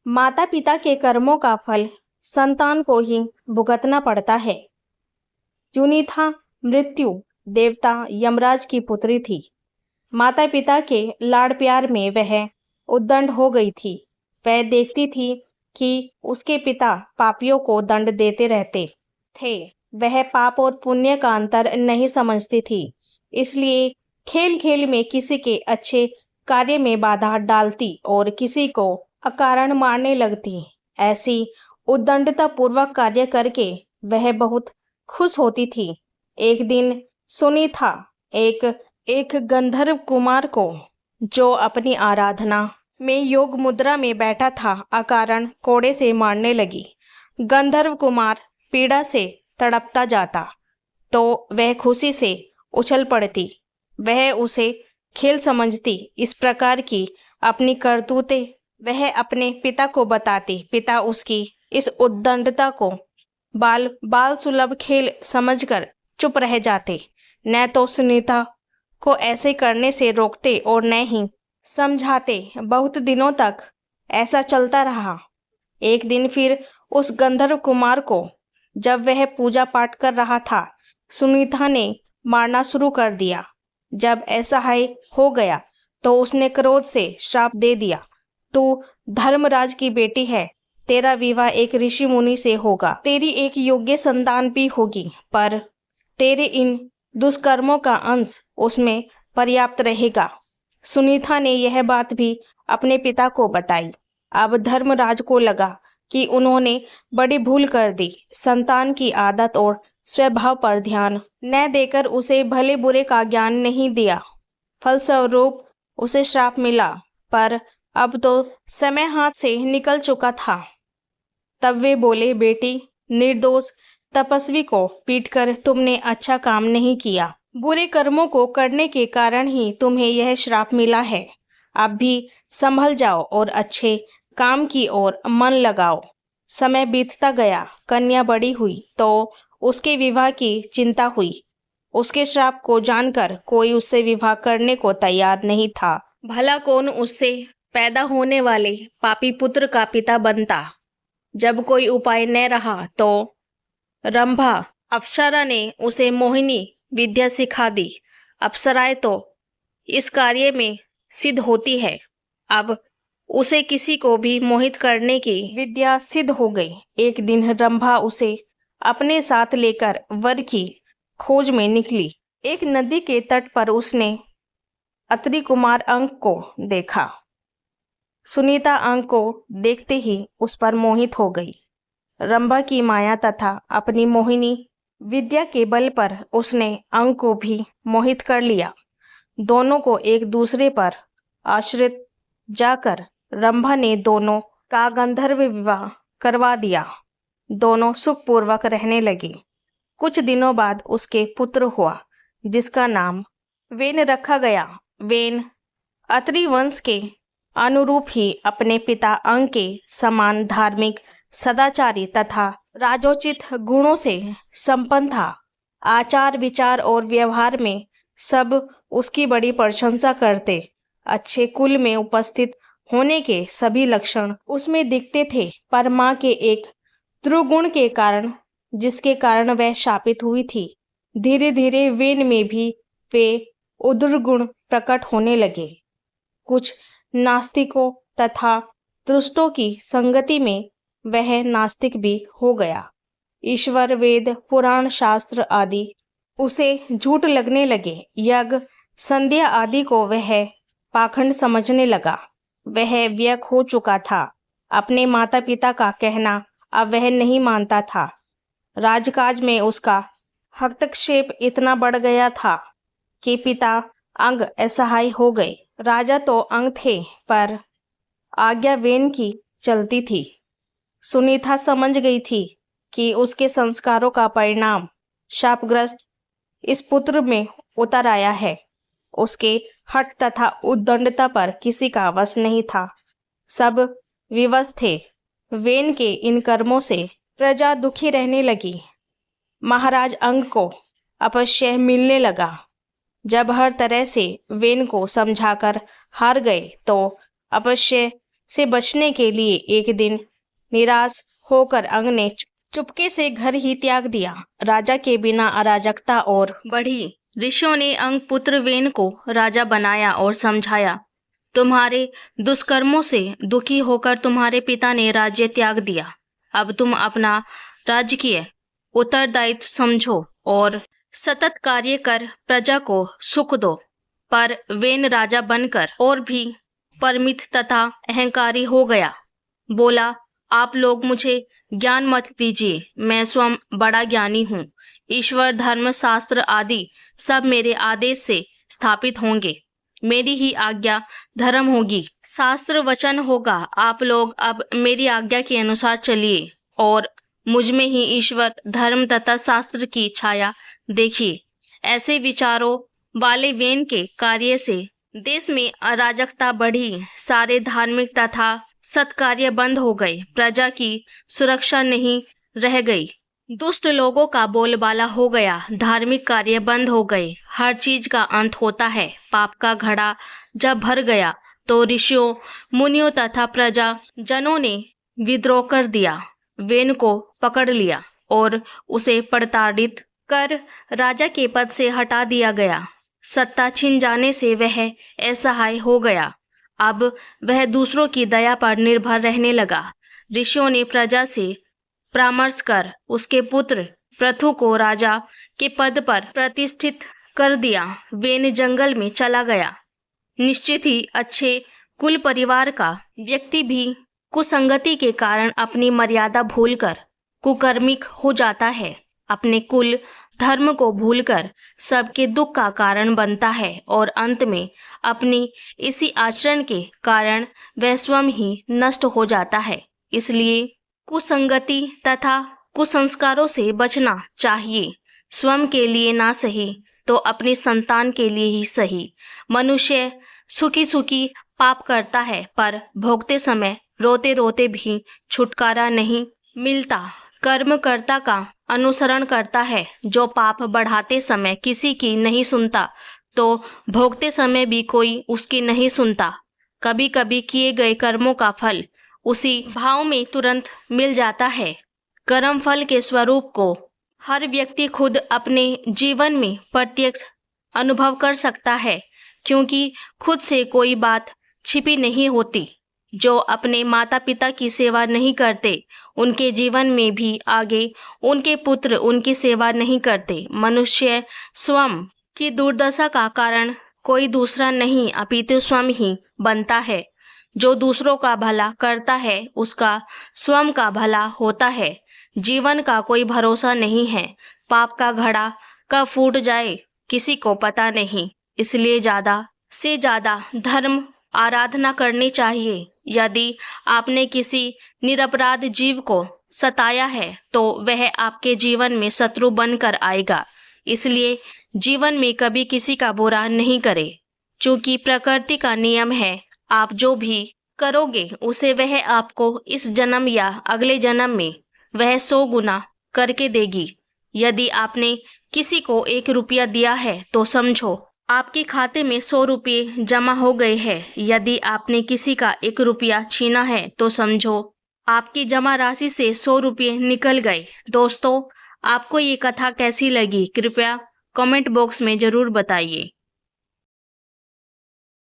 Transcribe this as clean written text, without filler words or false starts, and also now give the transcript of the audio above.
माता पिता के कर्मों का फल संतान को ही भुगतना पड़ता है। यूनिथा मृत्यु देवता यमराज की पुत्री थी। माता पिता के लाड़ प्यार में वह उद्दंड हो गई थी। वह देखती थी कि उसके पिता पापियों को दंड देते रहते थे। वह पाप और पुण्य का अंतर नहीं समझती थी, इसलिए खेल खेल में किसी के अच्छे कार्य में बाधा डालती और किसी को अकारण मारने लगती। ऐसी उद्दंडता पूर्वक कार्य करके वह बहुत खुश होती थी। एक दिन सुनीता एक गंधर्व कुमार को, जो अपनी आराधना में योग मुद्रा में बैठा था, अकारण कोड़े से मारने लगी। गंधर्व कुमार पीड़ा से तड़पता जाता तो वह खुशी से उछल पड़ती। वह उसे खेल समझती। इस प्रकार की अपनी करतूतें वह अपने पिता को बताती। पिता उसकी इस उद्दंडता को बाल सुलभ खेल समझकर चुप रह जाते। न तो सुनीता को ऐसे करने से रोकते और न ही समझाते। बहुत दिनों तक ऐसा चलता रहा। एक दिन फिर उस गंधर्व कुमार को, जब वह पूजा पाठ कर रहा था, सुनीता ने मारना शुरू कर दिया। जब ऐसा हो गया तो उसने क्रोध से श्राप दे दिया, तू धर्मराज की बेटी है, तेरा विवाह एक ऋषि मुनि से होगा, तेरी एक योग्य संतान भी होगी, पर तेरे इन दुष्कर्मों का अंश उसमें पर्याप्त रहेगा। सुनीता ने यह बात भी अपने पिता को बताई। अब धर्मराज को लगा कि उन्होंने बड़ी भूल कर दी। संतान की आदत और स्वभाव पर ध्यान न देकर उसे भले बुरे का ज्ञान नहीं दिया। फलस्वरूप उसे श्राप मिला। पर अब तो समय हाथ से निकल चुका था। तब वे बोले, बेटी, निर्दोष तपस्वी को पीटकर तुमने अच्छा काम नहीं किया। बुरे कर्मों को करने के कारण ही तुम्हें यह श्राप मिला है। अब भी संभल जाओ और अच्छे काम की ओर मन लगाओ। समय बीतता गया। कन्या बड़ी हुई तो उसके विवाह की चिंता हुई। उसके श्राप को जानकर कोई उससे विवाह करने को तैयार नहीं था। भला कौन उससे पैदा होने वाले पापी पुत्र का पिता बनता। जब कोई उपाय न रहा तो रंभा अप्सरा ने उसे मोहिनी विद्या सिखा दी। अप्सराएं तो इस कार्य में सिद्ध होती है। अब उसे किसी को भी मोहित करने की विद्या सिद्ध हो गई। एक दिन रंभा उसे अपने साथ लेकर वर की खोज में निकली। एक नदी के तट पर उसने अत्रि कुमार अंक को देखा। सुनीता अंक को देखते ही उस पर मोहित हो गई। रंभा की माया तथा अपनी मोहिनी विद्या के बल पर उसने अंक को भी मोहित कर लिया। दोनों को एक दूसरे पर आश्रित जाकर रंभा ने दोनों का गंधर्व विवाह करवा दिया। दोनों सुखपूर्वक रहने लगे। कुछ दिनों बाद उसके पुत्र हुआ, जिसका नाम वेन रखा गया। वेन अत्रि वंश के अनुरूप ही अपने पिता अंक के समान धार्मिक, सदाचारी तथा राजोचित गुणों से संपन्न था। आचार विचार और व्यवहार में सब उसकी बड़ी प्रशंसा करते। अच्छे कुल में उपस्थित होने के सभी लक्षण उसमें दिखते थे। पर मां के एक दुर्गुण के कारण, जिसके कारण वह शापित हुई थी, धीरे धीरे वेन में भी वे दुर्गुण प्रकट होने लगे। कुछ नास्तिकों तथा दुष्टों की संगति में वह नास्तिक भी हो गया। ईश्वर, वेद, पुराण, शास्त्र आदि उसे झूठ लगने लगे। यज्ञ, संध्या आदि को वह पाखंड समझने लगा। वह व्यक हो चुका था। अपने माता पिता का कहना अब वह नहीं मानता था। राजकाज में उसका हस्तक्षेप इतना बढ़ गया था कि पिता अंग असहाय हो गए। राजा तो अंग थे, पर आज्ञा वेन की चलती थी। सुनीता समझ गई थी कि उसके संस्कारों का परिणाम शापग्रस्त इस पुत्र में उतर आया है। उसके हठ तथा उद्दंडता पर किसी का वश नहीं था। सब विवश थे। वेन के इन कर्मों से प्रजा दुखी रहने लगी। महाराज अंग को अपश्य मिलने लगा। जब हर तरह से वेन को समझाकर हार गए तो अपश्य से बचने के लिए एक दिन निराश होकर अंग ने चुपके से घर ही त्याग दिया। राजा के बिना अराजकता और बढ़ी। ऋषियों ने अंग पुत्र वेन को राजा बनाया और समझाया, तुम्हारे दुष्कर्मों से दुखी होकर तुम्हारे पिता ने राज्य त्याग दिया। अब तुम अपना राजकीय उत्तरदायित्व समझो और सतत कार्य कर प्रजा को सुख दो। पर वेन राजा बनकर और भी परमित तथा अहंकारी हो गया। बोला, आप लोग मुझे ज्ञान मत दीजिए, मैं स्वयं बड़ा ज्ञानी हूँ। ईश्वर, धर्म, शास्त्र आदि सब मेरे आदेश से स्थापित होंगे। मेरी ही आज्ञा धर्म होगी, शास्त्र वचन होगा। आप लोग अब मेरी आज्ञा के अनुसार चलिए और मुझ में ही ईश्वर, धर्म तथा शास्त्र की छाया देखिए। ऐसे विचारों वाले वेन के कार्य से देश में अराजकता बढ़ी। सारे धार्मिक तथा सत्कार्य बंद हो गए। प्रजा की सुरक्षा नहीं रह गई। दुष्ट लोगों का बोलबाला हो गया। धार्मिक कार्य बंद हो गए। हर चीज का अंत होता है। पाप का घड़ा जब भर गया तो ऋषियों, मुनियों तथा प्रजा जनों ने विद्रोह कर दिया। वेन को पकड़ लिया और उसे प्रताड़ित कर राजा के पद से हटा दिया गया। सत्ता छिन जाने से वह असहाय हो गया। अब वह दूसरों की दया पर निर्भर रहने लगा। ऋषियों ने प्रजा से परामर्श कर उसके पुत्र पृथु को राजा के पद पर प्रतिष्ठित कर दिया। वेन जंगल में चला गया। निश्चित ही अच्छे कुल परिवार का व्यक्ति भी कुसंगति के कारण अपनी मर्यादा भूलकर कुकर्मिक हो जाता है। अपने कुल धर्म को भूलकर सबके दुख का कारण बनता है और अंत में अपनी इसी आचरण के कारण वह स्वयं ही नष्ट हो जाता है। इसलिए कुसंगति तथा कुसंस्कारों से बचना चाहिए। स्वयं के लिए ना सही तो अपनी संतान के लिए ही सही। मनुष्य सुखी सुखी पाप करता है, पर भोगते समय रोते रोते भी छुटकारा नहीं मिलता। कर्मकर्ता का अनुसरण करता है, जो पाप बढ़ाते समय किसी की नहीं सुनता तो भोगते समय भी कोई उसकी नहीं सुनता। कभी कभी किए गए कर्मों का फल उसी भाव में तुरंत मिल जाता है। कर्म फल के स्वरूप को हर व्यक्ति खुद अपने जीवन में प्रत्यक्ष अनुभव कर सकता है, क्योंकि खुद से कोई बात छिपी नहीं होती। जो अपने माता पिता की सेवा नहीं करते, उनके जीवन में भी आगे उनके पुत्र उनकी सेवा नहीं करते। मनुष्य स्वयं की दुर्दशा का कारण कोई दूसरा नहीं अपितु स्वयं ही बनता है। जो दूसरों का भला करता है उसका स्वयं का भला होता है। जीवन का कोई भरोसा नहीं है। पाप का घड़ा कब फूट जाए किसी को पता नहीं। इसलिए ज्यादा से ज्यादा धर्म आराधना करनी चाहिए। यदि आपने किसी निरपराध जीव को सताया है तो वह आपके जीवन में शत्रु बनकर आएगा। इसलिए जीवन में कभी किसी का बुरा नहीं करे, क्योंकि प्रकृति का नियम है, आप जो भी करोगे उसे वह आपको इस जन्म या अगले जन्म में वह 100 गुना करके देगी। यदि आपने किसी को 1 रुपया दिया है तो समझो आपके खाते में 100 रुपये जमा हो गए हैं। यदि आपने किसी का 1 रुपया छीना है तो समझो आपकी जमा राशि से 100 रुपये निकल गए। दोस्तों, आपको ये कथा कैसी लगी कृपया कमेंट बॉक्स में जरूर बताइए।